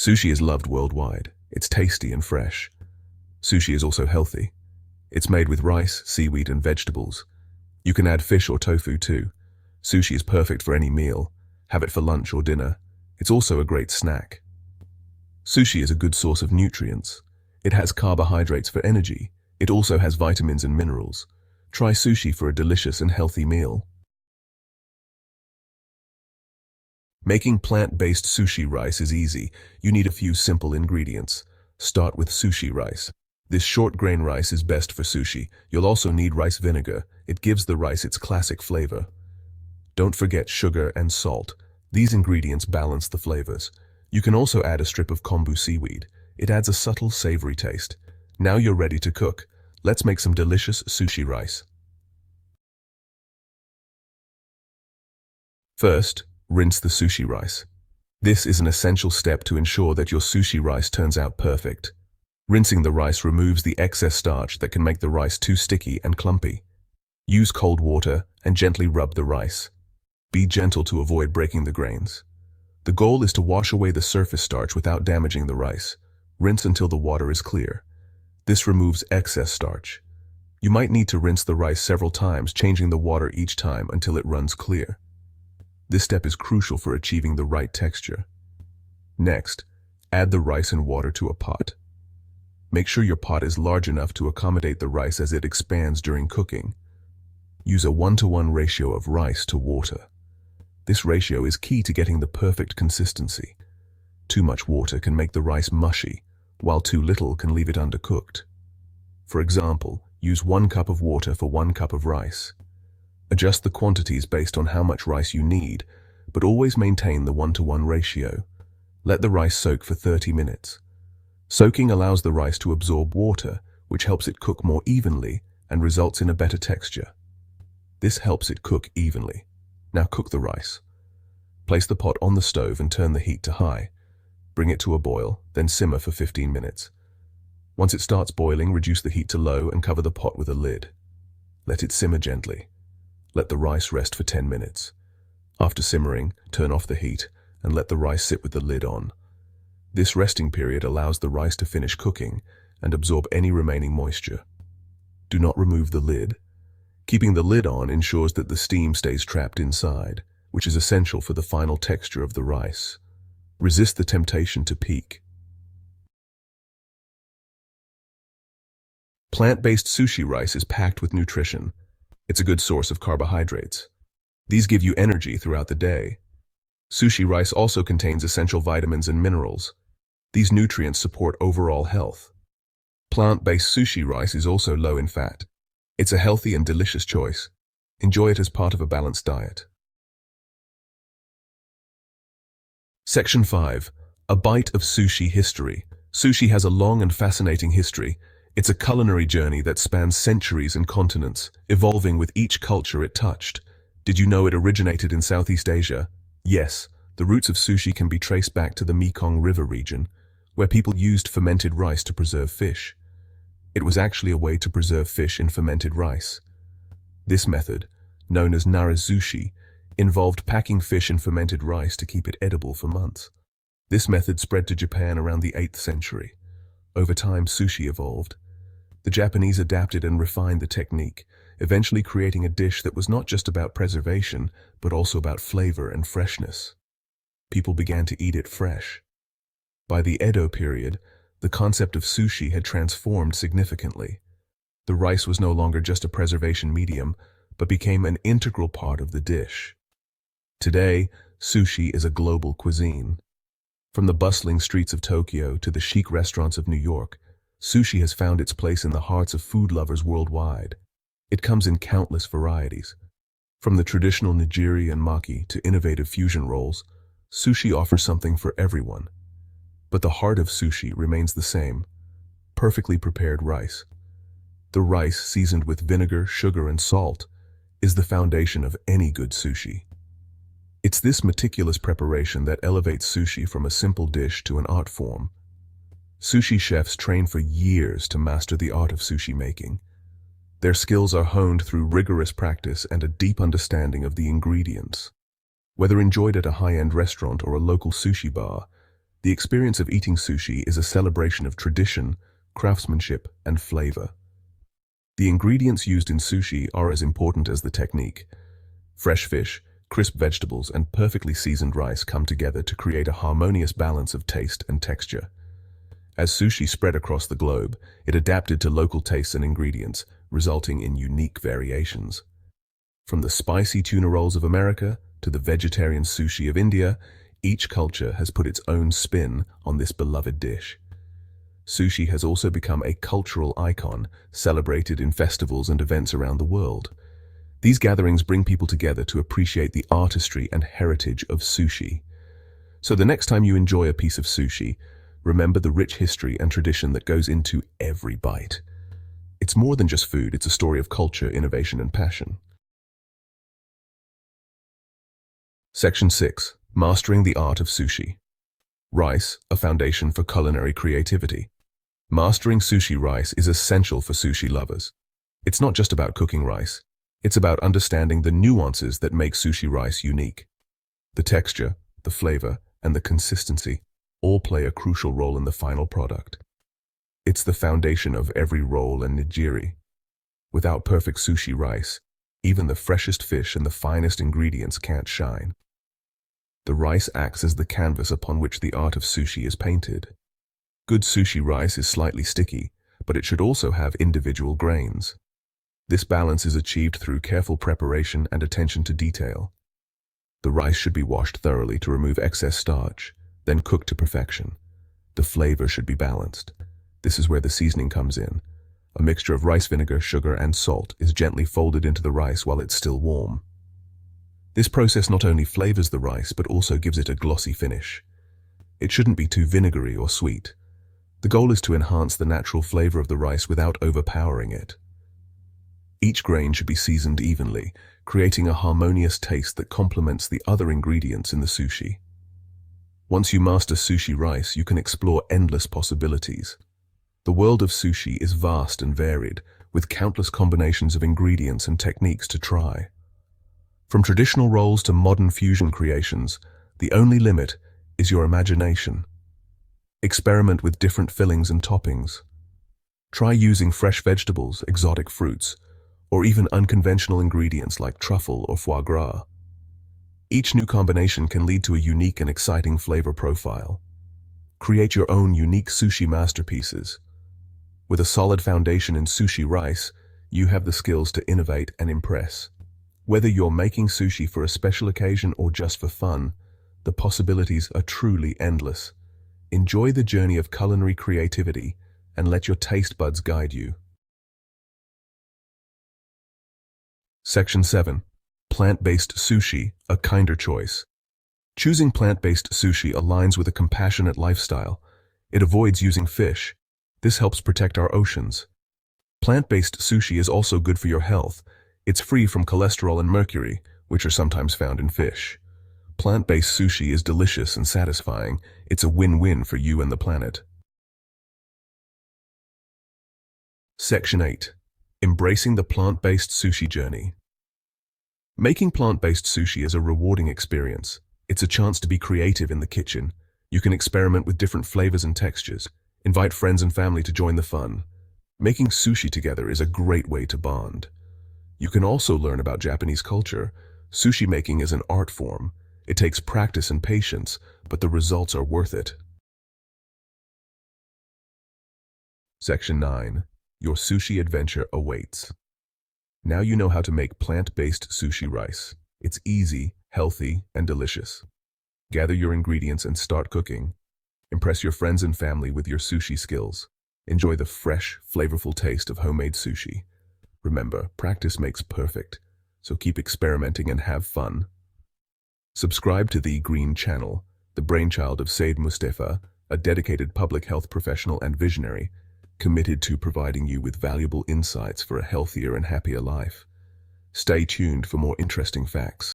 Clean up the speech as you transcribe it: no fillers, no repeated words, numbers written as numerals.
Sushi is loved worldwide. It's tasty and fresh. Sushi is also healthy. It's made with rice, seaweed, and vegetables. You can add fish or tofu too. Sushi is perfect for any meal. Have it for lunch or dinner. It's also a great snack. Sushi is a good source of nutrients. It has carbohydrates for energy. It also has vitamins and minerals. Try sushi for a delicious and healthy meal. Making plant-based sushi rice is easy. You need a few simple ingredients. Start with sushi rice. This short-grain rice is best for sushi. You'll also need rice vinegar. It gives the rice its classic flavor. Don't forget sugar and salt. These ingredients balance the flavors. You can also add a strip of kombu seaweed. It adds a subtle, savory taste. Now you're ready to cook. Let's make some delicious sushi rice. First, rinse the sushi rice. This is an essential step to ensure that your sushi rice turns out perfect. Rinsing the rice removes the excess starch that can make the rice too sticky and clumpy. Use cold water and gently rub the rice. Be gentle to avoid breaking the grains. The goal is to wash away the surface starch without damaging the rice. Rinse until the water is clear. This removes excess starch. You might need to rinse the rice several times, changing the water each time until it runs clear. This step is crucial for achieving the right texture. Next, add the rice and water to a pot. Make sure your pot is large enough to accommodate the rice as it expands during cooking. Use a 1-to-1 ratio of rice to water. This ratio is key to getting the perfect consistency. Too much water can make the rice mushy, while too little can leave it undercooked. For example, use 1 cup of water for 1 cup of rice. Adjust the quantities based on how much rice you need, but always maintain the 1-to-1 ratio. Let the rice soak for 30 minutes. Soaking allows the rice to absorb water, which helps it cook more evenly and results in a better texture. This helps it cook evenly. Now cook the rice. Place the pot on the stove and turn the heat to high. Bring it to a boil, then simmer for 15 minutes. Once it starts boiling, reduce the heat to low and cover the pot with a lid. Let it simmer gently. Let the rice rest for 10 minutes. After simmering, turn off the heat and let the rice sit with the lid on. This resting period allows the rice to finish cooking and absorb any remaining moisture. Do not remove the lid. Keeping the lid on ensures that the steam stays trapped inside, which is essential for the final texture of the rice. Resist the temptation to peek. Plant-based sushi rice is packed with nutrition. It's a good source of carbohydrates. These give you energy throughout the day. Sushi rice also contains essential vitamins and minerals. These nutrients support overall health. Plant-based sushi rice is also low in fat. It's a healthy and delicious choice. Enjoy it as part of a balanced diet. Section 5. A bite of sushi history. Sushi has a long and fascinating history. It's a culinary journey that spans centuries and continents, evolving with each culture it touched. Did you know it originated in Southeast Asia? Yes, the roots of sushi can be traced back to the Mekong River region, where people used fermented rice to preserve fish. It was actually a way to preserve fish in fermented rice. This method, known as narazushi, involved packing fish in fermented rice to keep it edible for months. This method spread to Japan around the 8th century. Over time, sushi evolved. The Japanese adapted and refined the technique, eventually creating a dish that was not just about preservation, but also about flavor and freshness. People began to eat it fresh. By the Edo period, the concept of sushi had transformed significantly. The rice was no longer just a preservation medium, but became an integral part of the dish. Today, sushi is a global cuisine. From the bustling streets of Tokyo to the chic restaurants of New York, sushi has found its place in the hearts of food lovers worldwide. It comes in countless varieties. From the traditional nigiri and maki to innovative fusion rolls, sushi offers something for everyone. But the heart of sushi remains the same: perfectly prepared rice. The rice, seasoned with vinegar, sugar, and salt, is the foundation of any good sushi. It's this meticulous preparation that elevates sushi from a simple dish to an art form. Sushi chefs train for years to master the art of sushi making. Their skills are honed through rigorous practice and a deep understanding of the ingredients. Whether enjoyed at a high-end restaurant or a local sushi bar, The experience of eating sushi is a celebration of tradition, craftsmanship, and flavor. The ingredients used in sushi are as important as the technique. Fresh fish, crisp vegetables, and perfectly seasoned rice come together to create a harmonious balance of taste and texture. As sushi spread across the globe, it adapted to local tastes and ingredients, resulting in unique variations. From the spicy tuna rolls of America to the vegetarian sushi of India, each culture has put its own spin on this beloved dish. Sushi has also become a cultural icon, celebrated in festivals and events around the world. These gatherings bring people together to appreciate the artistry and heritage of sushi. So the next time you enjoy a piece of sushi, remember the rich history and tradition that goes into every bite. It's more than just food, it's a story of culture, innovation, and passion. Section 6. Mastering the art of sushi. Rice, a foundation for culinary creativity. Mastering sushi rice is essential for sushi lovers. It's not just about cooking rice. It's about understanding the nuances that make sushi rice unique. The texture, the flavor, and the consistency all play a crucial role in the final product. It's the foundation of every roll and nigiri. Without perfect sushi rice, even the freshest fish and the finest ingredients can't shine. The rice acts as the canvas upon which the art of sushi is painted. Good sushi rice is slightly sticky, but it should also have individual grains. This balance is achieved through careful preparation and attention to detail. The rice should be washed thoroughly to remove excess starch, then cooked to perfection. The flavor should be balanced. This is where the seasoning comes in. A mixture of rice vinegar, sugar, and salt is gently folded into the rice while it's still warm. This process not only flavors the rice, but also gives it a glossy finish. It shouldn't be too vinegary or sweet. The goal is to enhance the natural flavor of the rice without overpowering it. Each grain should be seasoned evenly, creating a harmonious taste that complements the other ingredients in the sushi. Once you master sushi rice, you can explore endless possibilities. The world of sushi is vast and varied, with countless combinations of ingredients and techniques to try. From traditional rolls to modern fusion creations, the only limit is your imagination. Experiment with different fillings and toppings. Try using fresh vegetables, exotic fruits, or even unconventional ingredients like truffle or foie gras. Each new combination can lead to a unique and exciting flavor profile. Create your own unique sushi masterpieces. With a solid foundation in sushi rice, you have the skills to innovate and impress. Whether you're making sushi for a special occasion or just for fun, the possibilities are truly endless. Enjoy the journey of culinary creativity and let your taste buds guide you. Section 7. Plant-based sushi, a kinder choice. Choosing plant-based sushi aligns with a compassionate lifestyle. It avoids using fish. This helps protect our oceans. Plant-based sushi is also good for your health. It's free from cholesterol and mercury, which are sometimes found in fish. Plant-based sushi is delicious and satisfying. It's a win-win for you and the planet. Section 8. Embracing the plant-based sushi journey. Making plant-based sushi is a rewarding experience. It's a chance to be creative in the kitchen. You can experiment with different flavors and textures. Invite friends and family to join the fun. Making sushi together is a great way to bond. You can also learn about Japanese culture. Sushi making is an art form. It takes practice and patience, but the results are worth it. Section 9. Your sushi adventure awaits. Now you know how to make plant-based sushi rice. It's easy, healthy, and delicious. Gather your ingredients and start cooking. Impress your friends and family with your sushi skills. Enjoy the fresh, flavorful taste of homemade sushi. Remember, practice makes perfect, so keep experimenting and have fun. Subscribe to the Green Channel, the brainchild of Said Mustafa, a dedicated public health professional and visionary, committed to providing you with valuable insights for a healthier and happier life. Stay tuned for more interesting facts.